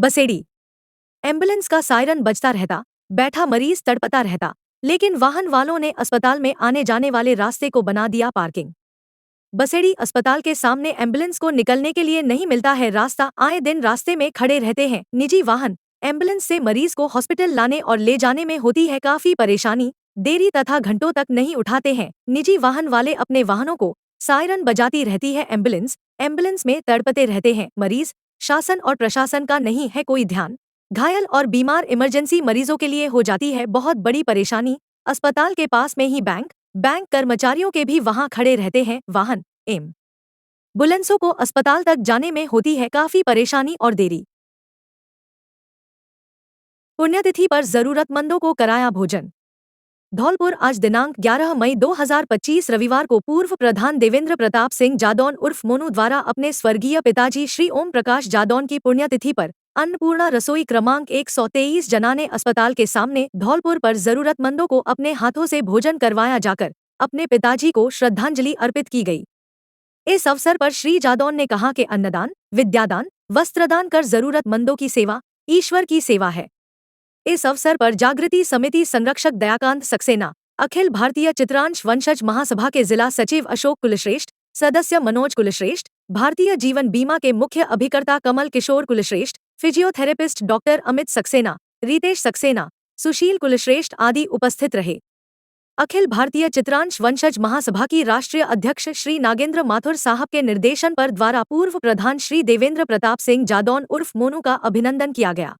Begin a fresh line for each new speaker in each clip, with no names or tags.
Baseri. Ambulance का siren बजता रहता, बैठा मरीज तड़पता रहता, लेकिन वाहन वालों ने अस्पताल में आने जाने वाले रास्ते को बना दिया पार्किंग। बसेड़ी अस्पताल के सामने एम्बुलेंस को निकलने के लिए नहीं मिलता है रास्ता, आए दिन रास्ते में खड़े रहते हैं निजी वाहन। एम्बुलेंस से मरीज को हॉस्पिटल लाने और ले जाने में होती है काफी परेशानी, देरी तथा घंटों तक नहीं उठाते हैं निजी वाहन वाले अपने वाहनों को। सायरन बजाती रहती है एम्बुलेंस, एम्बुलेंस में तड़पते रहते हैं मरीज। शासन और प्रशासन का नहीं है कोई ध्यान। घायल और बीमार इमरजेंसी मरीजों के लिए हो जाती है बहुत बड़ी परेशानी। अस्पताल के पास में ही बैंक कर्मचारियों के भी वहां खड़े रहते हैं वाहन। एम्बुलेंसों को अस्पताल तक जाने में होती है काफी परेशानी और देरी। पुण्यतिथि पर जरूरतमंदों को कराया भोजन। धौलपुर आज दिनांक 11 मई 2025 रविवार को पूर्व प्रधान देवेंद्र प्रताप सिंह जादौन उर्फ मोनू द्वारा अपने स्वर्गीय पिताजी श्री ओम प्रकाश जादौन की पुण्यतिथि पर अन्नपूर्णा रसोई क्रमांक 123 जनाने अस्पताल के सामने धौलपुर पर जरूरतमंदों को अपने हाथों से भोजन करवाया जाकर अपने पिताजी को श्रद्धांजलि अर्पित की गई। इस अवसर पर श्री जादौन ने कहा कि अन्नदान, विद्यादान, वस्त्रदान कर जरूरतमंदों की सेवा ईश्वर की सेवा है। इस अवसर पर जागृति समिति संरक्षक दयाकांत सक्सेना, अखिल भारतीय चित्रांश वंशज महासभा के जिला सचिव अशोक कुलश्रेष्ठ, सदस्य मनोज कुलश्रेष्ठ, भारतीय जीवन बीमा के मुख्य अभिकर्ता कमल किशोर कुलश्रेष्ठ, फिजियोथेरेपिस्ट डॉक्टर अमित सक्सेना, रितेश सक्सेना, सुशील कुलश्रेष्ठ आदि उपस्थित रहे। अखिल भारतीय चित्रांश वंशज महासभा की राष्ट्रीय अध्यक्ष श्री नागेंद्र माथुर साहब के निर्देशन पर द्वारा पूर्व प्रधान श्री देवेंद्र प्रताप सिंह जादौन उर्फ मोनू का अभिनंदन किया गया।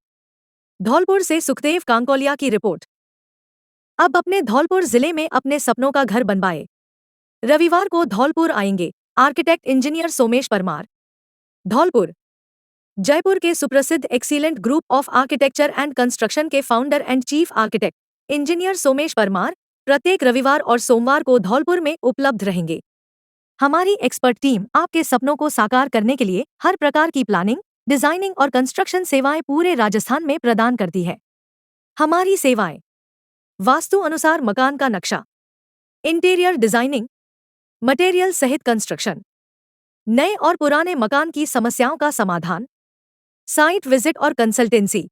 धौलपुर से सुखदेव कांकोलिया की रिपोर्ट। अब अपने धौलपुर जिले में अपने सपनों का घर बनवाए। रविवार को धौलपुर आएंगे आर्किटेक्ट इंजीनियर सोमेश परमार। धौलपुर जयपुर के सुप्रसिद्ध excellent group of architecture and construction के founder and chief architect engineer Somesh Parmar प्रत्येक रविवार और सोमवार को धौलपुर में उपलब्ध रहेंगे। हमारी एक्सपर्ट टीम आपके सपनों को साकार करने के लिए हर प्रकार की प्लानिंग, डिजाइनिंग और कंस्ट्रक्शन सेवाएं पूरे राजस्थान में प्रदान करती है। हमारी सेवाएं: वास्तु अनुसार मकान का नक्शा, इंटीरियर डिजाइनिंग, मटेरियल सहित कंस्ट्रक्शन, नए और पुराने मकान की समस्याओं का समाधान, साइट विजिट और कंसल्टेंसी।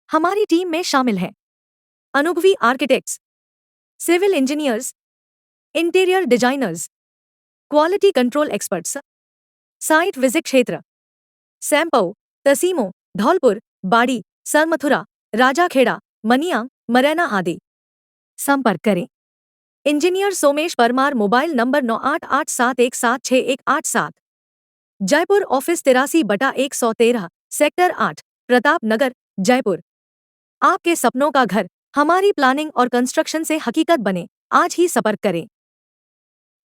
हमारी टीम में शामिल हैं अनुभवी architects, civil engineers, interior designers, quality control experts. Site visit क्षेत्र: सैंपौ, तसीमो, धौलपुर, बाड़ी, सरमथुरा, राजाखेड़ा, मनिया, मरैना आदि। संपर्क करें engineer Somesh Parmar, mobile number 9887176187। Jaipur office 83/113, sector 8, Pratap Nagar, Jaipur. आपके सपनों का घर हमारी प्लानिंग और कंस्ट्रक्शन से हकीकत बने, आज ही संपर्क करें।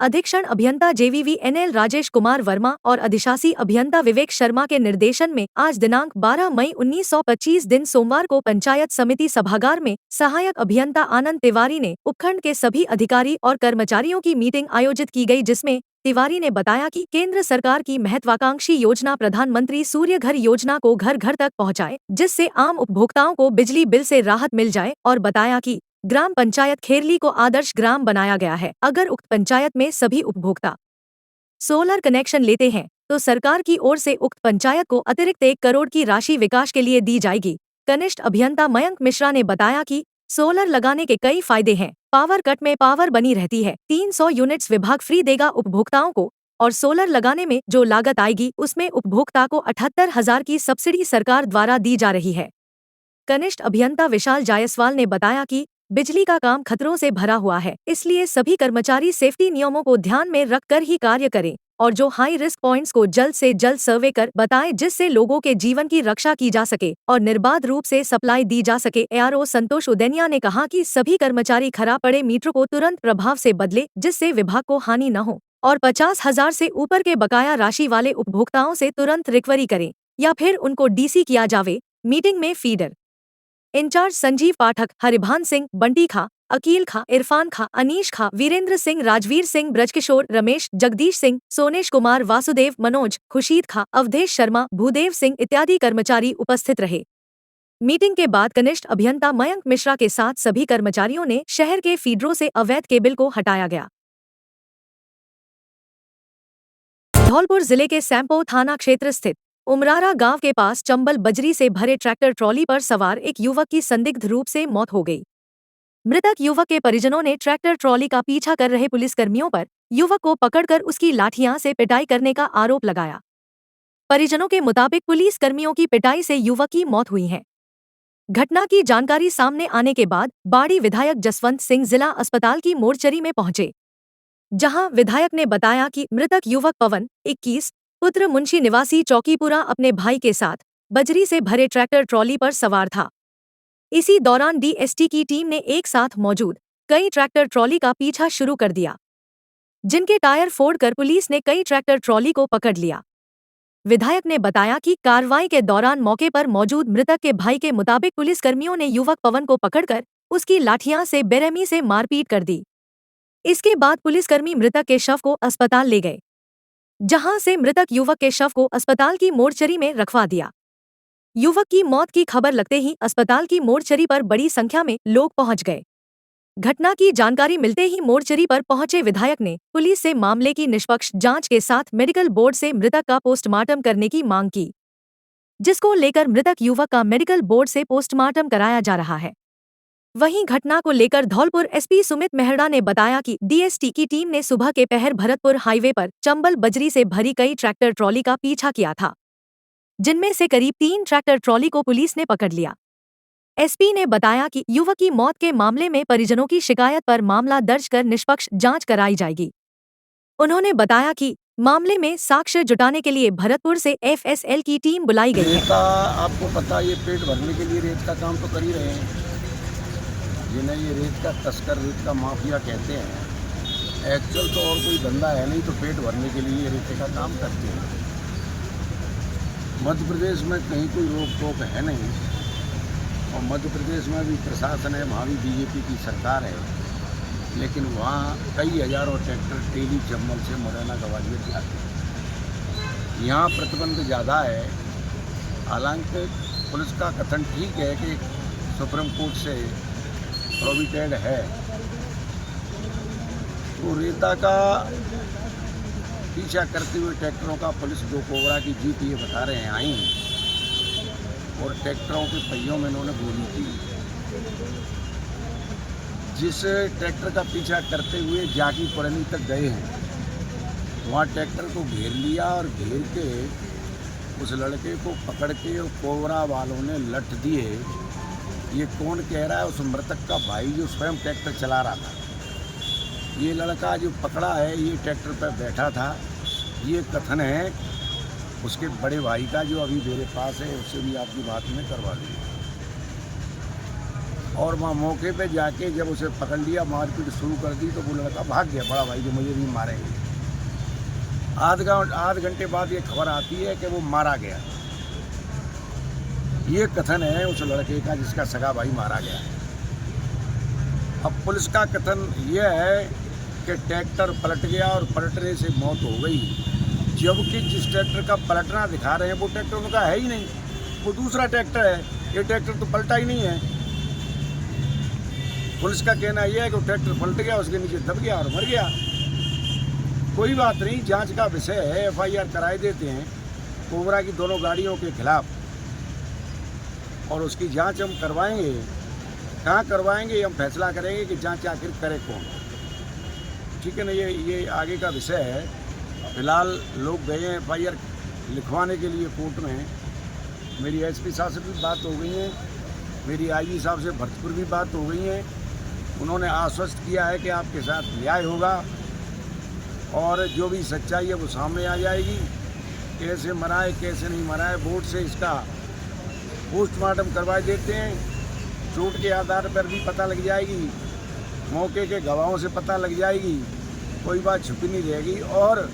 अधीक्षण अभियंता JVVNL राजेश कुमार वर्मा और अधिशासी अभियंता विवेक शर्मा के निर्देशन में आज दिनांक 12 मई 1925 दिन सोमवार को पंचायत समिति सभागार में सहायक अभियंता आनंद तिवारी ने उपखंड के सभी अधिकारी और कर्मचारियों की मीटिंग आयोजित की गई, जिसमें तिवारी ने बताया कि केंद्र सरकार की महत्वाकांक्षी योजना प्रधानमंत्री सूर्य घर योजना को घर घर तक पहुंचाए, जिससे आम उपभोक्ताओं को बिजली बिल से राहत मिल जाए, और बताया कि ग्राम पंचायत खेरली को आदर्श ग्राम बनाया गया है। अगर उक्त पंचायत में सभी उपभोक्ता सोलर कनेक्शन लेते हैं तो सरकार की ओर से उक्त पंचायत को अतिरिक्त 1 करोड़ की राशि विकास के लिए दी जाएगी। कनिष्ठ अभियंता मयंक मिश्रा ने बताया कि सोलर लगाने के कई फायदे हैं। पावर कट में पावर बनी रहती है, 300 यूनिट्स विभाग फ्री देगा उपभोक्ताओं को, और सोलर लगाने में जो लागत आएगी उसमें उपभोक्ता को 78,000 की सब्सिडी सरकार द्वारा दी जा रही है। कनिष्ठ अभियंता विशाल जायसवाल ने बताया कि बिजली का काम खतरों से भरा हुआ है, इसलिए सभी कर्मचारी सेफ्टी नियमों को ध्यान में रखकर ही कार्य करें और जो हाई रिस्क पॉइंट्स को जल्द से जल्द सर्वे कर बताएं, जिससे लोगों के जीवन की रक्षा की जा सके और निर्बाध रूप से सप्लाई दी जा सके। ARO संतोष उदैनिया ने कहा कि सभी कर्मचारी खराब पड़े मीटर को तुरंत प्रभाव से बदले, जिससे विभाग को हानि न हो, और 50,000 से ऊपर के बकाया राशि वाले उपभोक्ताओं से तुरंत रिकवरी करें या फिर उनको DC किया जावे। मीटिंग में फीडर इंचार्ज संजीव पाठक, हरिभान सिंह, बंटी खा, अकील खा, इरफान खा, अनीश खा, वीरेंद्र सिंह, राजवीर सिंह, ब्रजकिशोर, रमेश, जगदीश सिंह, सोनेश कुमार, वासुदेव, मनोज, खुशीद खा, अवधेश शर्मा, भूदेव सिंह इत्यादि कर्मचारी उपस्थित रहे। मीटिंग के बाद कनिष्ठ अभियंता मयंक मिश्रा के साथ सभी कर्मचारियों ने शहर के फीडरों से अवैध केबल को हटाया गया। धौलपुर जिले के सैंपौ थाना क्षेत्र स्थित उमरारा गांव के पास चंबल बजरी से भरे ट्रैक्टर ट्रॉली पर सवार एक युवक की संदिग्ध रूप से मौत हो गई। मृतक युवक के परिजनों ने ट्रैक्टर ट्रॉली का पीछा कर रहे पुलिसकर्मियों पर युवक को पकड़कर उसकी लाठियां से पिटाई करने का आरोप लगाया। परिजनों के मुताबिक पुलिसकर्मियों की पिटाई से युवक की मौत हुई है। घटना की जानकारी सामने आने के बाद बाड़ी विधायक जसवंत सिंह जिला अस्पताल की मोर्चरी में पहुंचे, जहां विधायक ने बताया कि मृतक युवक पवन 21 पुत्र मुंशी निवासी चौकीपुरा अपने भाई के साथ बजरी से भरे ट्रैक्टर ट्रॉली पर सवार था। इसी दौरान डीएसटी की टीम ने एक साथ मौजूद कई ट्रैक्टर ट्रॉली का पीछा शुरू कर दिया, जिनके टायर फोड़कर पुलिस ने कई ट्रैक्टर ट्रॉली को पकड़ लिया। विधायक ने बताया कि कार्रवाई के दौरान मौके पर मौजूद मृतक के भाई के मुताबिक पुलिसकर्मियों ने युवक पवन को पकड़कर उसकी लाठियां से बेरहमी से मारपीट कर दी। इसके बाद पुलिसकर्मी मृतक के शव को अस्पताल ले गए, जहां से मृतक युवक के शव को अस्पताल की मोर्चरी में रखवा दिया। युवक की मौत की खबर लगते ही अस्पताल की मोर्चरी पर बड़ी संख्या में लोग पहुंच गए। घटना की जानकारी मिलते ही मोर्चरी पर पहुंचे विधायक ने पुलिस से मामले की निष्पक्ष जांच के साथ मेडिकल बोर्ड से मृतक का पोस्टमार्टम करने की मांग की, जिसको लेकर मृतक युवक का मेडिकल बोर्ड से पोस्टमार्टम कराया जा रहा है। वहीं घटना को लेकर धौलपुर एसपी सुमित मेहरा ने बताया कि डीएसटी की टीम ने सुबह के पहर भरतपुर हाईवे पर चंबल बजरी से भरी कई ट्रैक्टर ट्रॉली का पीछा किया था, जिनमें से करीब 3 ट्रैक्टर ट्रॉली को पुलिस ने पकड़ लिया। एसपी ने बताया कि युवक की मौत के मामले में परिजनों की शिकायत पर मामला दर्ज कर निष्पक्ष जांच कराई जाएगी। उन्होंने बताया कि मामले में साक्ष्य जुटाने के लिए भरतपुर से एफएसएल की टीम बुलाई गई है।
आपको पता ये पेट भरने के लिए रेत का काम तो कर ही रहे हैं, जिन्हें ये रेत का तस्कर, रेत का माफिया कहते हैं। एक्चुअल तो और कोई धंधा है नहीं, तो पेट भरने के लिए रेत का काम करते हैं। मध्य प्रदेश में कहीं कोई रोक टोक है नहीं, और मध्य प्रदेश में भी प्रशासन है, वहाँ भी बीजेपी की सरकार है, लेकिन वहाँ कई हजारों ट्रैक्टर टेली चंबल से मुरैना ग्वालियर जाते हैं। यहाँ प्रतिबंध ज़्यादा है। हालांकि पुलिस का कथन ठीक है कि सुप्रीम कोर्ट से प्रोविटेड है, तो रेता का पीछा करते हुए ट्रैक्टरों का पुलिस 2 कोबरा की जीप ये बता रहे हैं आई, और ट्रैक्टरों के पहियों में इन्होंने गोली की। जिस ट्रैक्टर का पीछा करते हुए जाकी पुरानी तक गए हैं, वहाँ ट्रैक्टर को घेर लिया, और घेर के उस लड़के को पकड़ के कोबरा वालों ने लठ दिए। ये कौन कह रहा है? उस मृतक का भाई जो स्वयं ट्रैक्टर चला रहा था। ये लड़का जो पकड़ा है ये ट्रैक्टर पर बैठा था, ये कथन है उसके बड़े भाई का, जो अभी मेरे पास है, उससे भी आपकी बात में करवा दी। और वहाँ मौके पे जाके जब उसे पकड़ लिया, मारपीट शुरू कर दी, तो वो लड़का भाग गया, बड़ा भाई जो मुझे भी मारेंगे। आध घंटे बाद ये खबर आती है कि वो मारा गया। ये कथन है उस लड़के का जिसका सगा भाई मारा गया। अब पुलिस का कथन यह है कि ट्रैक्टर पलट गया और पलटने से मौत हो गई, जबकि जिस ट्रैक्टर का पलटना दिखा रहे हैं वो ट्रैक्टर उनका है ही नहीं, वो दूसरा ट्रैक्टर है। ये ट्रैक्टर तो पलटा ही नहीं है। पुलिस का कहना यह है कि वो ट्रैक्टर पलट गया, उसके नीचे दब गया और मर गया। कोई बात नहीं, जांच का विषय है, एफआईआर कराए देते हैं कोबरा की दोनों गाड़ियों के खिलाफ, और उसकी जांच हम करवाएंगे। कहाँ करवाएंगे हम फैसला करेंगे कि जांच आखिर करे कौन, ठीक है ना। ये आगे का विषय है। फिलहाल लोग गए हैं एफआईआर लिखवाने के लिए कोर्ट में। मेरी एसपी साहब से भी बात हो गई है, मेरी आईजी साहब से भरतपुर भी बात हो गई है। उन्होंने आश्वस्त किया है कि आपके साथ न्याय होगा, और जो भी सच्चाई है वो सामने आ जाएगी। कैसे मरा है कैसे नहीं मरा है, बोर्ड से इसका पोस्टमार्टम करवा देते हैं। चोट के आधार पर भी पता लग जाएगी, मौके के गवाहों से पता लग जाएगी, कोई बात छुपी नहीं रहेगी, और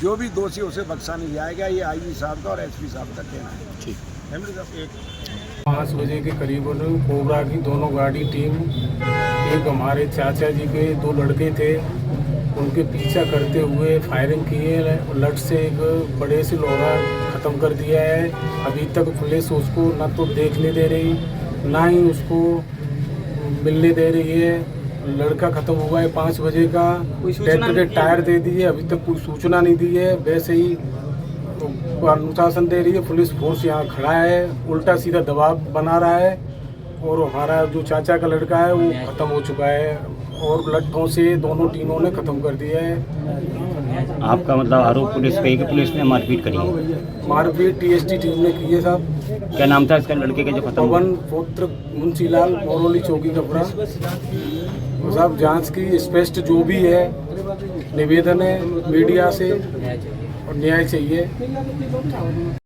जो भी दोषी उसे बख्शा नहीं जाएगा। ये आईजी साहब का और एसपी साहब का कहना है। ठीक है।
5 बजे के करीबन कोबरा की दोनों गाड़ी टीम, एक हमारे चाचा जी के 2 लड़के थे, उनके पीछा करते हुए फायरिंग किए। लट से एक बड़े से लोहा ख़त्म कर दिया है। अभी तक पुलिस उसको ना तो देखने दे रही, ना ही उसको मिलने दे रही है। लड़का ख़त्म हुआ है 5 बजे का, ट्रैक्टर के टायर दे दिए, अभी तक कोई सूचना नहीं दी है। वैसे ही तो को अनुशासन दे रही है। पुलिस फोर्स यहाँ खड़ा है, उल्टा सीधा दबाव बना रहा है और हमारा जो चाचा का लड़का है वो ख़त्म हो चुका है और लट्ठों से दोनों टीमों ने ख़त्म कर दिया है।
आपका मतलब आरोप पुलिस पे है कि पुलिस ने मारपीट करी है?
मारपीट टीएसटी टीम ने की है साहब।
क्या नाम था इसका लड़के का जो खत्म हुआ?
पवन पुत्र मुंशीलाल, मोरोली चौकी कपड़ा। तो साहब जांच की स्पष्ट जो भी है निवेदन है मीडिया से और न्याय चाहिए।